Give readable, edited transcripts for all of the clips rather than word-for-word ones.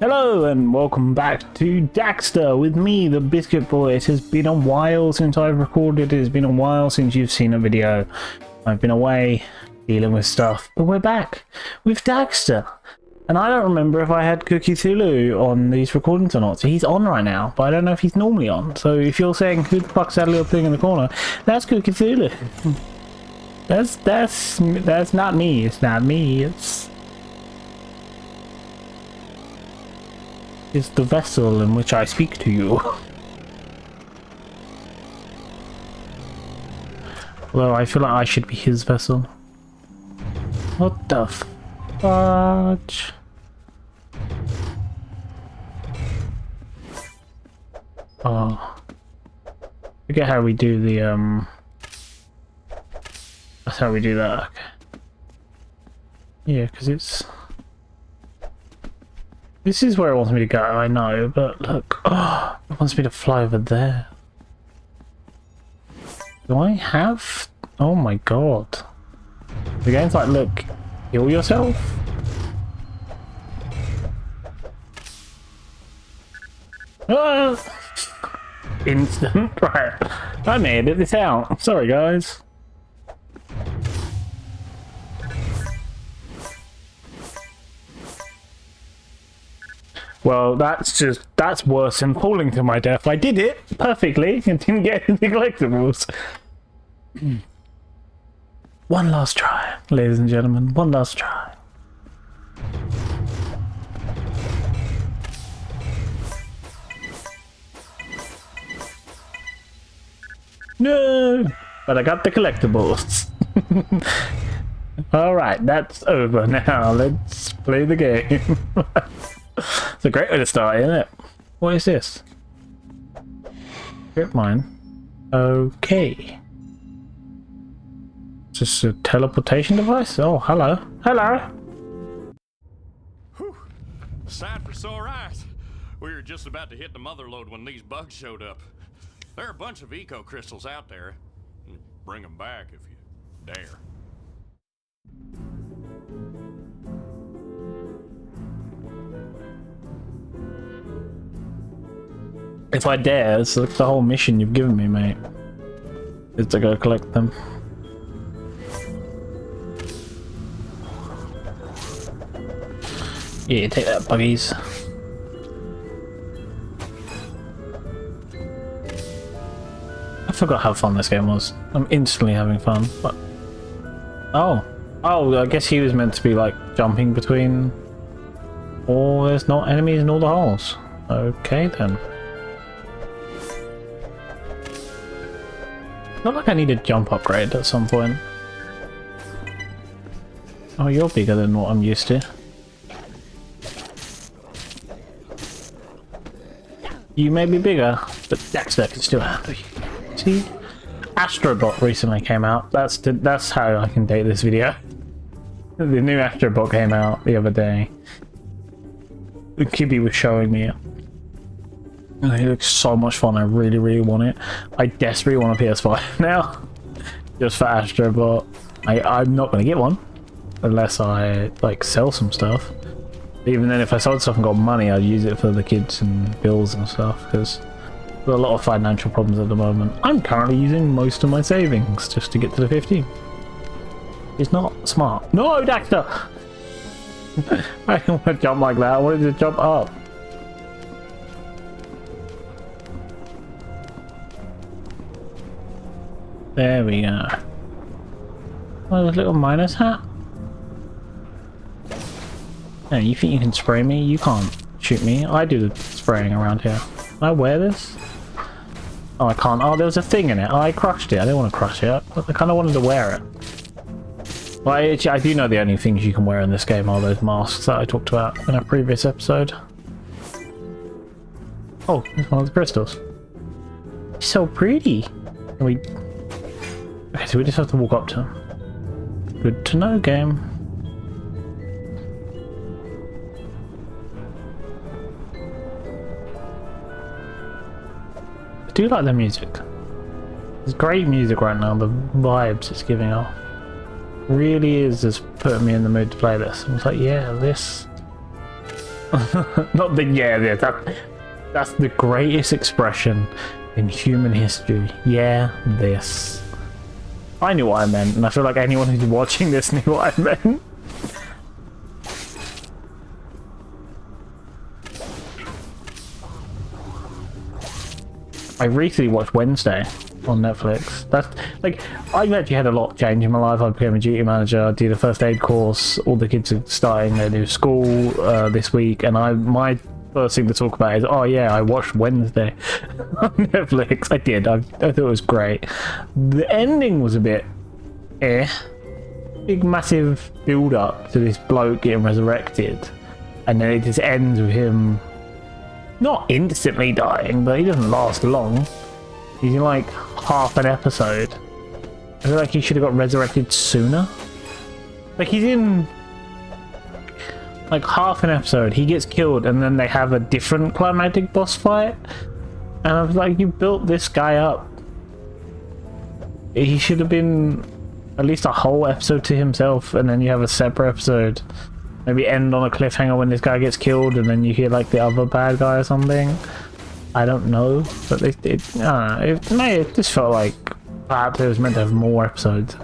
Hello and welcome back to Daxter with me, the Biscuit Boy. It has been a while since I've recorded, it has been a while since you've seen a video. I've been away dealing with stuff, but we're back with Daxter. And I don't remember if I had Cookie Thulu on these recordings or not. So he's on right now, but I don't know if he's normally on. So if you're saying, who the fuck's that little thing in the corner? That's Cookie Thulu. That's not me. It's not me. It's the vessel in which I speak to you. Well, I feel like I should be his vessel. What the fudge? Oh. Forget how we do the, That's how we do that. Okay. Yeah, because it's... This is where it wants me to go, I know, but look. Oh, it wants me to fly over there. Do I have... Oh my god. The game's like, look, heal yourself. Ah! Instant. Right. I may edit this out. Sorry, guys. Well, that's worse than falling to my death. I did it perfectly and didn't get any collectibles. One last try, ladies and gentlemen. One last try. No! But I got the collectibles. Alright, that's over now. Let's play the game. It's a great way to start, isn't it? What is this? Grip mine. Okay. Is this a teleportation device? Oh, hello. Hello! Whew. Sight for sore eyes. We were just about to hit the mother lode when these bugs showed up. There are a bunch of eco crystals out there. Bring them back if you dare. If I dare, it's like the whole mission you've given me, mate. Is to go collect them. Yeah, take that, buggies. I forgot how fun this game was. I'm instantly having fun, but... Oh, I guess he was meant to be like jumping between... Oh, there's not enemies in all the holes. Okay then. Not like I need a jump upgrade at some point. Oh, you're bigger than what I'm used to. You may be bigger, but Daxter can still handle you. See? Astrobot recently came out. That's how I can date this video. The new Astrobot came out the other day. Kibby was showing me it. It looks so much fun. I really, really want it. I desperately want a PS5 now. Just for Astrobot. I'm not going to get one. Unless I, like, sell some stuff. Even then, if I sold stuff and got money, I'd use it for the kids and bills and stuff. Because there are a lot of financial problems at the moment. I'm currently using most of my savings just to get to the 15. It's not smart. No, Daxter! I don't want to jump like that. I wanted to jump up. There we go. Oh, a little miner's hat. Yeah, you think you can spray me? You can't shoot me. I do the spraying around here. Can I wear this? Oh, I can't. Oh, there was a thing in it. Oh, I crushed it. I didn't want to crush it. I kind of wanted to wear it. Well, I do know the only things you can wear in this game are those masks that I talked about in a previous episode. Oh, there's one of the crystals. It's so pretty. Can we... Okay, so we just have to walk up to him. Good to know, game. I do like the music. It's great music right now, the vibes it's giving off. Really is just putting me in the mood to play this. I was like, yeah, this Not the yeah. That's the greatest expression in human history. Yeah, this. I knew what I meant, and I feel like anyone who's watching this knew what I meant. I recently watched Wednesday on Netflix. That's like, I've actually had a lot change in my life. I became a duty manager, I did a first aid course, all the kids are starting their new school this week, and my first thing to talk about is, oh yeah, I watched Wednesday on Netflix. I did. I thought it was great. The ending was a bit big massive build up to this bloke getting resurrected, and then it just ends with him not instantly dying, but he doesn't last long. He's in like half an episode. I feel like he should have got resurrected sooner. Like, he's in like half an episode, he gets killed, and then they have a different climactic boss fight, and I was like, you built this guy up. He should have been at least a whole episode to himself, and then you have a separate episode. Maybe end on a cliffhanger when this guy gets killed, and then you hear like the other bad guy or something. I don't know, but it just felt like perhaps it was meant to have more episodes.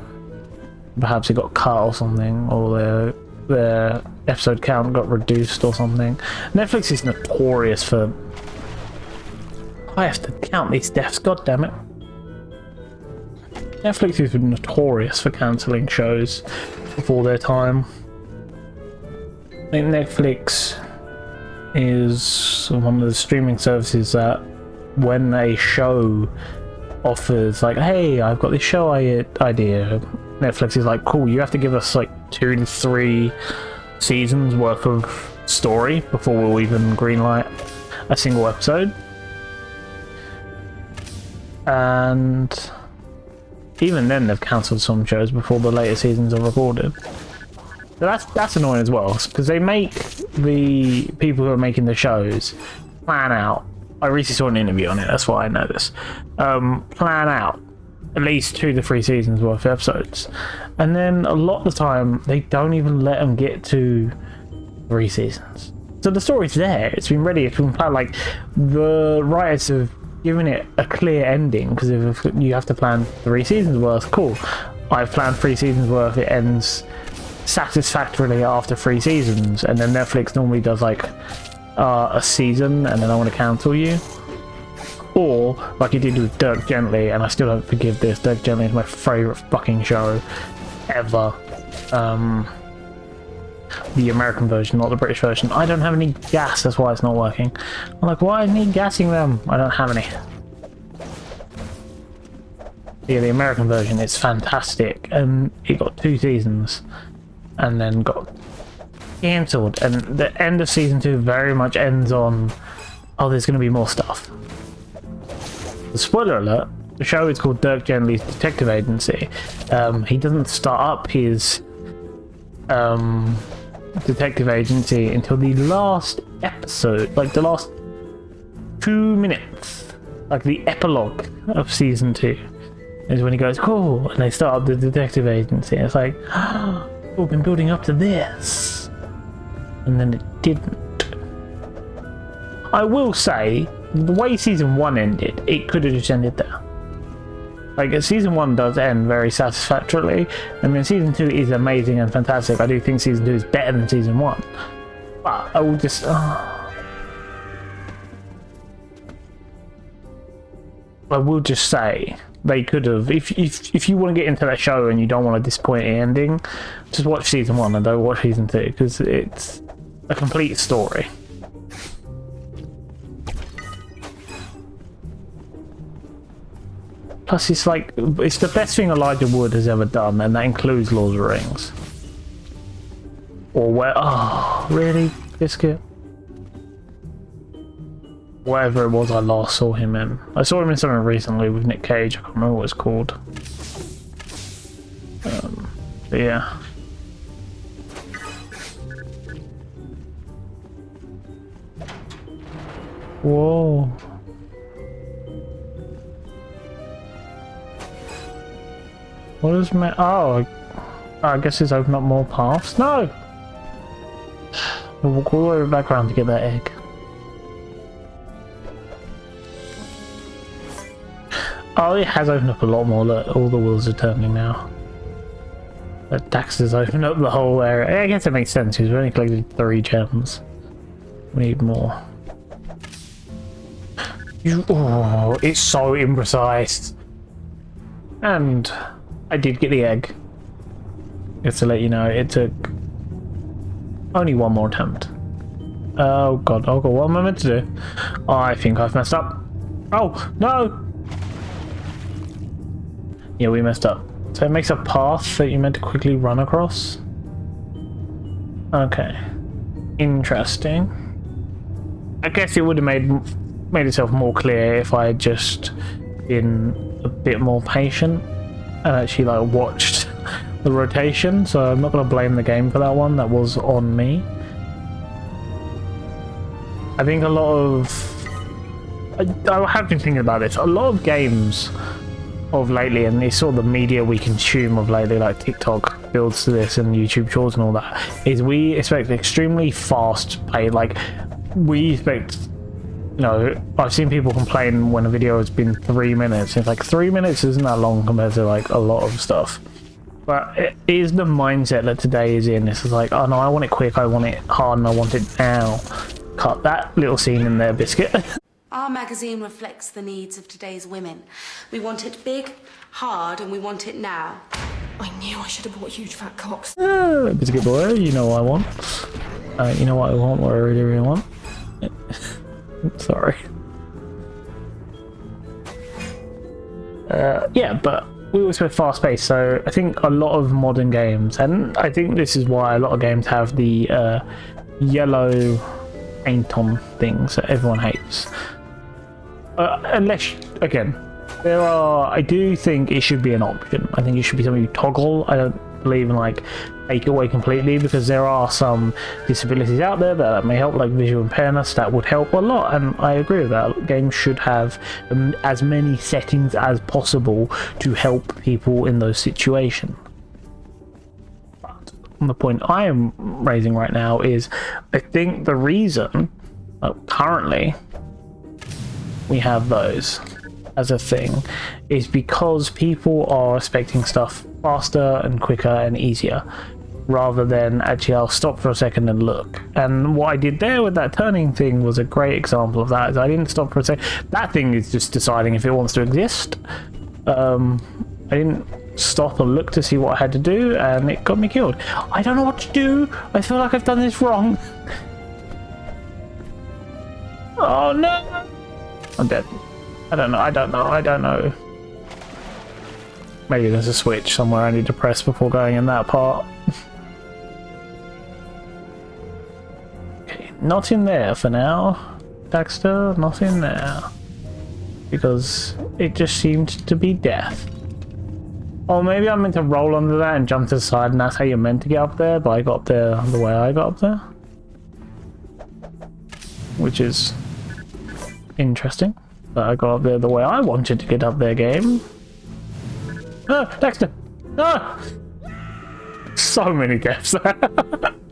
Perhaps it got cut or something, or the episode count got reduced or something. Netflix is notorious for... I have to count these deaths, god damn it. Netflix is notorious for cancelling shows before their time. I think Netflix is one of the streaming services that when a show offers like, hey, I've got this show idea, Netflix is like, cool, you have to give us like 2 to 3 seasons worth of story before we'll even greenlight a single episode. And even then they've cancelled some shows before the later seasons are recorded. So that's annoying as well, because they make the people who are making the shows plan out. I recently saw an interview on it, that's why I know this. Plan out at least 2 to 3 seasons worth of episodes, and then a lot of the time they don't even let them get to 3 seasons. So the story's there, it's been ready, it's been planned. Like, the writers have given it a clear ending, because if you have to plan 3 seasons worth, cool. I've planned 3 seasons worth, it ends satisfactorily after 3 seasons, and then Netflix normally does like a season and then I want to cancel you, or like you did with Dirk Gently, and I still don't forgive this. Dirk Gently is my favourite fucking show ever. The American version, not the British version. I don't have any gas, that's why it's not working. I'm like, why is me gassing them? I don't have any. Yeah, the American version is fantastic, and it got 2 seasons and then got cancelled, and the end of season 2 very much ends on, oh, there's going to be more stuff. The spoiler alert, the show is called Dirk Gently's Detective Agency. He doesn't start up his detective agency until the last episode, like the last 2 minutes, like the epilogue of season 2 is when he goes, cool, and they start up the detective agency. It's like, oh, we've been building up to this, and then it didn't. I will say, the way season 1 ended, it could have just ended there. Like, season 1 does end very satisfactorily, and then season 2 is amazing and fantastic. I do think season 2 is better than season 1, but I will just I will just say they could have, if you want to get into that show and you don't want a disappointing ending, just watch season 1 and don't watch season 2, because it's a complete story. Plus, it's like, it's the best thing Elijah Wood has ever done, and that includes Lord of the Rings. Or where? Oh, really, Biscuit? Whatever it was I last saw him in. I saw him in something recently with Nick Cage. I can't remember what it's called. But yeah. Whoa. What is my... Oh, I guess it's opened up more paths. No! We'll walk all the way back around to get that egg. Oh, it has opened up a lot more. Look, all the wheels are turning now. Daxter's opened up the whole area. I guess it makes sense because we only collected 3 gems. We need more. Oh, it's so imprecise. And I did get the egg. Just to let you know, it took only 1 more attempt. Oh god, oh god, what am I meant to do? Oh, I think I've messed up. Oh, no! Yeah, we messed up. So it makes a path that you're meant to quickly run across. Okay. Interesting. I guess it would have made itself more clear if I had just been a bit more patient and actually like watched the rotation. So I'm not going to blame the game for that one. That was on me. I think a lot of... I have been thinking about this. A lot of games of lately, and it's sort of the media we consume of lately, like TikTok builds to this and YouTube shorts and all that, is we expect extremely fast pay. Like, we expect, you know, I've seen people complain when a video has been 3 minutes. It's like 3 minutes isn't that long compared to like a lot of stuff. But it is the mindset that today is in. This is like, oh no, I want it quick, I want it hard, and I want it now. Cut that little scene in there, Biscuit. Our magazine reflects the needs of today's women. We want it big, hard, and we want it now. I knew I should have bought huge fat cocks. Biscuit boy, you know what I want. You know what I want, what I really, really want. Sorry. Yeah, but we always go fast paced, so I think a lot of modern games, and I think this is why a lot of games have the yellow paint on things that everyone hates. Unless, again, there are, I do think it should be an option. I think it should be something you toggle. I don't believe in like take it away completely, because there are some disabilities out there that may help, like visual impairments, that would help a lot, and I agree with that. Games should have as many settings as possible to help people in those situations. But the point I am raising right now is, I think the reason currently we have those as a thing is because people are expecting stuff faster and quicker and easier, rather than actually I'll stop for a second and look. And what I did there with that turning thing was a great example of that. Is I didn't stop for a second. That thing is just deciding if it wants to exist. I didn't stop and look to see what I had to do, and it got me killed. I don't know what to do. I feel like I've done this wrong. Oh no! I'm dead. I don't know. Maybe there's a switch somewhere I need to press before going in that part. Okay, not in there for now. Daxter, not in there. Because it just seemed to be death. Or maybe I'm meant to roll under that and jump to the side, and that's how you're meant to get up there, but I got up there the way I got up there. Which is interesting. But I got up there the way I wanted to get up there, game. Ah, Daxter! Ah! So many deaths.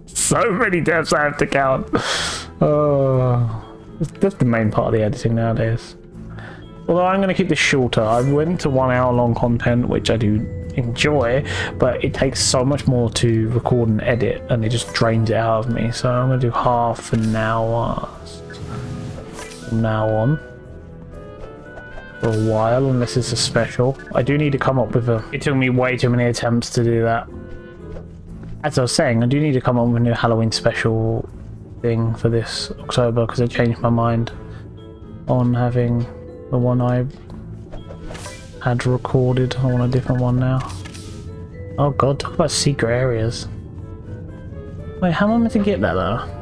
So many deaths I have to count. Oh, that's the main part of the editing nowadays. Although I'm going to keep this shorter. I went to 1 hour long content, which I do enjoy, but it takes so much more to record and edit, and it just drains it out of me. So I'm going to do half an hour from now on. For a while, unless it's a special. I do need to come up with a... It took me way too many attempts to do that. As I was saying, I do need to come up with a new Halloween special thing for this October, because I changed my mind on having the one I had recorded. I want a different one now. Oh god, talk about secret areas. Wait, how am I meant to get that though?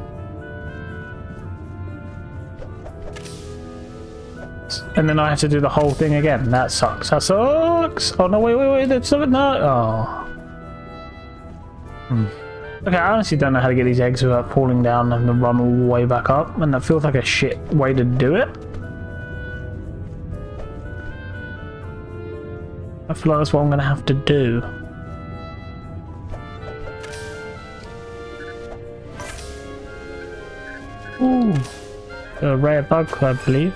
And then I have to do the whole thing again. That sucks. That sucks. Oh no, wait. That's something. No. Oh. Okay, I honestly don't know how to get these eggs without falling down and then run all the way back up, and that feels like a shit way to do it. I feel like that's what I'm gonna have to do. Ooh, a rare bug, I believe.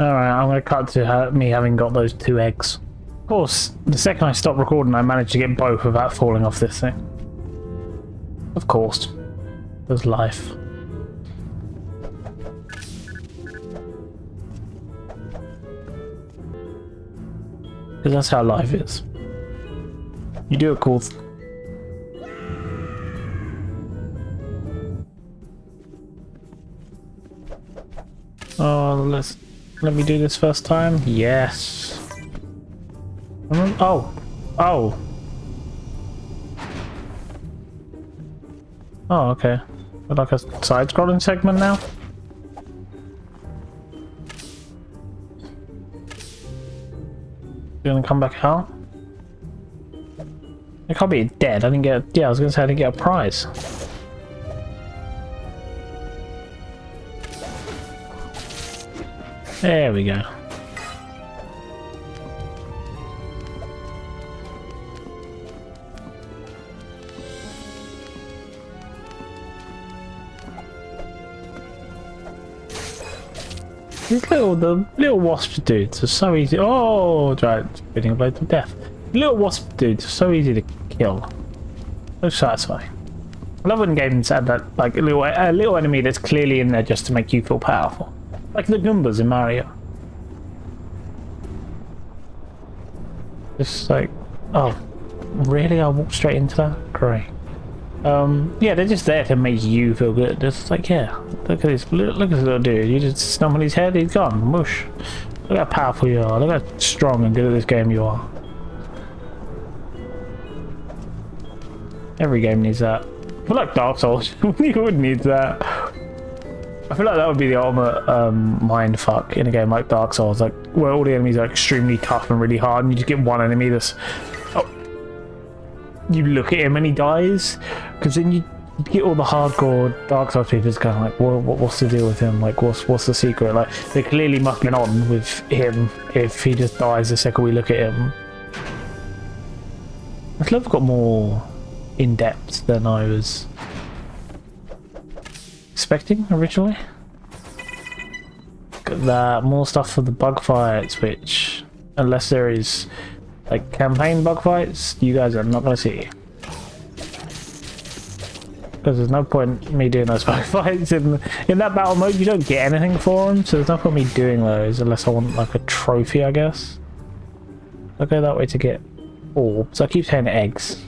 Alright, I'm gonna cut to me having got those 2 eggs. Of course, the second I stop recording, I managed to get both without falling off this thing. Of course. There's life. Because that's how life is. You do a cool Oh, let me do this first time. Yes. Oh. Oh. Oh, okay. But like a side-scrolling segment now? You gonna come back out? I can't be dead. I didn't get. Yeah, I was gonna say I didn't get a prize. There we go. The little wasp dudes are so easy. Oh, right, spitting a blade to death. Little wasp dudes are so easy to kill. So satisfying. I love when games add that, like a little enemy that's clearly in there just to make you feel powerful, like the Goombas in Mario. Just like, oh, really? I'll walk straight into that? Great. Yeah, they're just there to make you feel good. It's like, yeah, look at this little dude. You just stomp on his head, he's gone. Mush. Look how powerful you are. Look how strong and good at this game you are. Every game needs that. I feel like Dark Souls, you would need that. I feel like that would be the ultimate mindfuck in a game like Dark Souls, like where all the enemies are extremely tough and really hard, and you just get one enemy that's, oh, you look at him and he dies, because then you get all the hardcore Dark Souls people just going like, well, what's the deal with him? Like, what's the secret? Like, they clearly must have been on with him if he just dies the second we look at him. This level got more in depth than I was expecting originally. Got that, more stuff for the bug fights, which, unless there is like campaign bug fights, you guys are not going to see. Because there's no point in me doing those bug fights in that battle mode. You don't get anything for them, so there's no point in me doing those unless I want like a trophy, I guess. I'll go that way to get orbs. I keep saying eggs,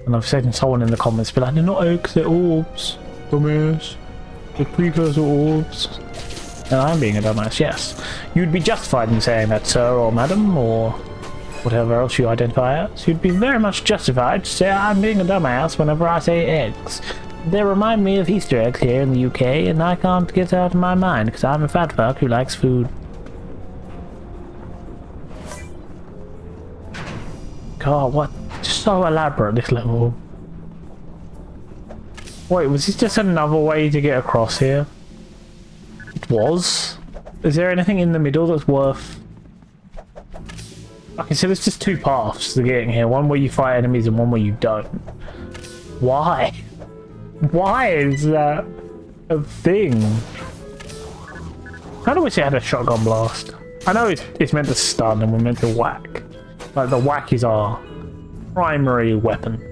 and I've seen someone in the comments be like, they're not eggs, they're orbs. Dumbass. The precursor orbs. And I'm being a dumbass, yes. You'd be justified in saying that, sir or madam, or whatever else you identify as. You'd be very much justified to say I'm being a dumbass whenever I say eggs. They remind me of Easter eggs here in the UK, and I can't get out of my mind because I'm a fat fuck who likes food. God, what? So elaborate, this level. Wait, was this just another way to get across here? It was? Is there anything in the middle that's worth... Okay, so there's just 2 paths to getting here. One where you fight enemies and one where you don't. Why? Why is that a thing? I kind of wish it had a shotgun blast. I know it's meant to stun and we're meant to whack. Like, the whack is our primary weapon.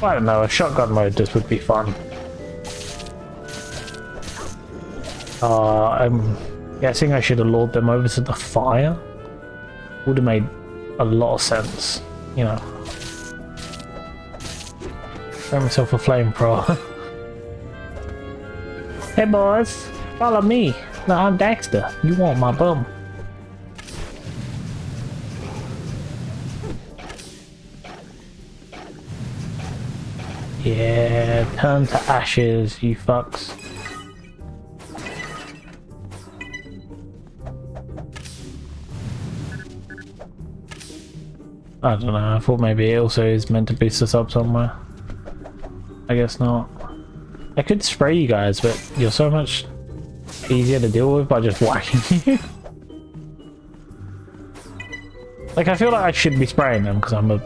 I don't know, a shotgun mode just would be fun. I'm guessing I should have lured them over to the fire. Would have made a lot of sense, you know. Got myself a flamethrower. Hey boys, follow me. No, I'm Daxter. You want my bum? Yeah, turn to ashes, you fucks. I don't know, I thought maybe it also is meant to boost us up somewhere. I guess not. I could spray you guys, but you're so much easier to deal with by just whacking you. Like, I feel like I should be spraying them because I'm a,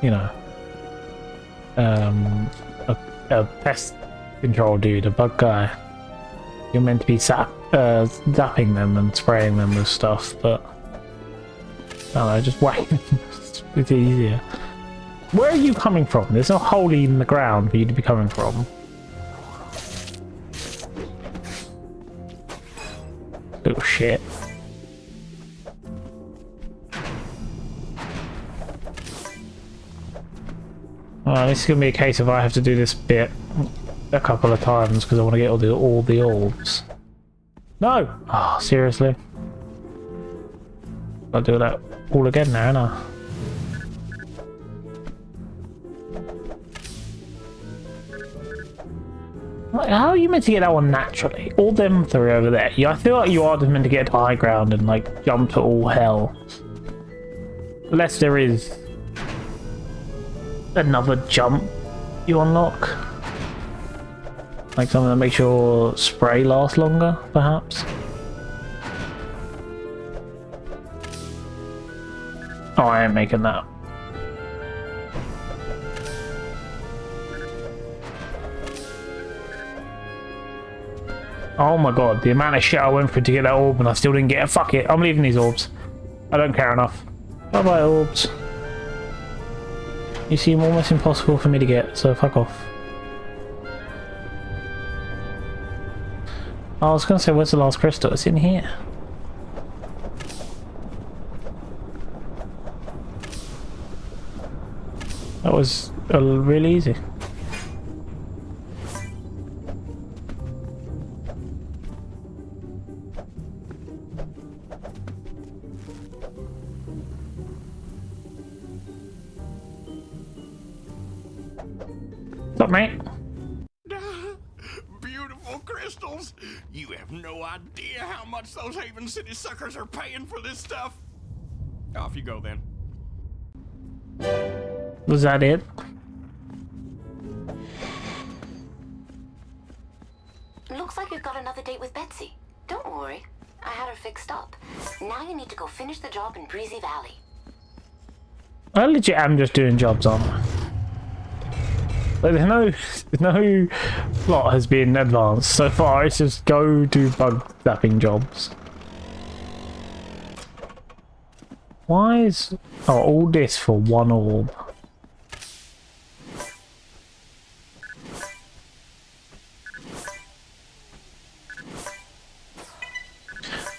you know, a pest control dude, a bug guy. You're meant to be zapping them and spraying them with stuff, but I don't know, just whack them. It's easier. Where are you coming from? There's no hole in the ground for you to be coming from. Little shit. This is gonna be a case of I have to do this bit a couple of times because I want to get all the orbs. No! Oh, seriously? I'll do that all again now, ain't I? Like, how are you meant to get that one naturally? All them three over there. Yeah, I feel like you are just meant to get to high ground and like jump to all hell. Unless there is another jump you unlock. Like something that makes your spray last longer, perhaps. Oh, I ain't making that. Oh my god, the amount of shit I went through to get that orb and I still didn't get it. Fuck it, I'm leaving these orbs. I don't care enough. Bye bye orbs. You seem almost impossible for me to get, so fuck off. I was gonna say, where's the last crystal? It's in here. That was really easy. What's up, mate? Beautiful crystals. You have no idea how much those Haven City suckers are paying for this stuff. Off you go then. Was that it? Looks like you've got another date with Betsy. Don't worry, I had her fixed up. Now you need to go finish the job in Breezy Valley. I legit am just doing jobs on. Like, there's no plot has been advanced so far. It's just go do bug zapping jobs. Why is all this for one orb?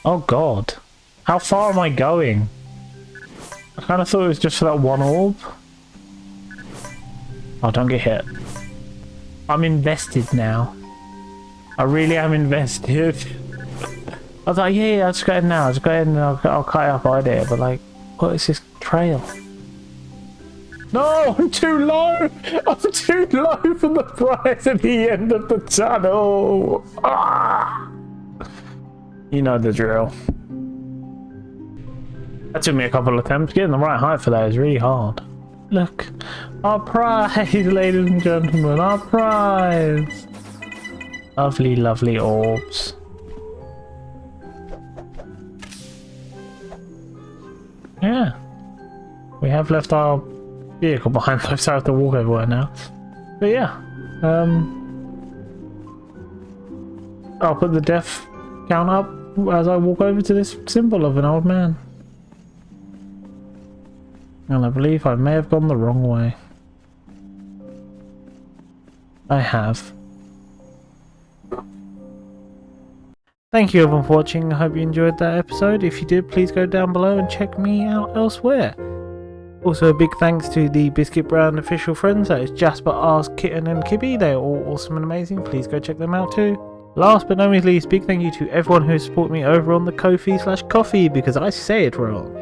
Oh god, how far am I going? I kind of thought it was just for that one orb. Oh, don't get hit. I'm invested now. I really am invested. I was like, yeah, I'll just go ahead now. I'll just go ahead and I'll cut it up idea. But like, what is this trail? No, I'm too low. I'm too low for the prize at the end of the tunnel. Ah! You know the drill. That took me a couple of attempts. Getting the right height for that is really hard. Look, our prize, ladies and gentlemen, our prize. Lovely, lovely orbs. Yeah, we have left our vehicle behind, so I have to walk everywhere now. But yeah, I'll put the death count up as I walk over to this symbol of an old man. And I believe I may have gone the wrong way. I have. Thank you everyone for watching. I hope you enjoyed that episode. If you did, please go down below and check me out elsewhere. Also a big thanks to the Biscuit brand official friends, that is Jasper, Kitten and Kibby. They are all awesome and amazing. Please go check them out too. Last but not least, big thank you to everyone who has supported me over on the Ko-fi/Coffee, because I say it wrong.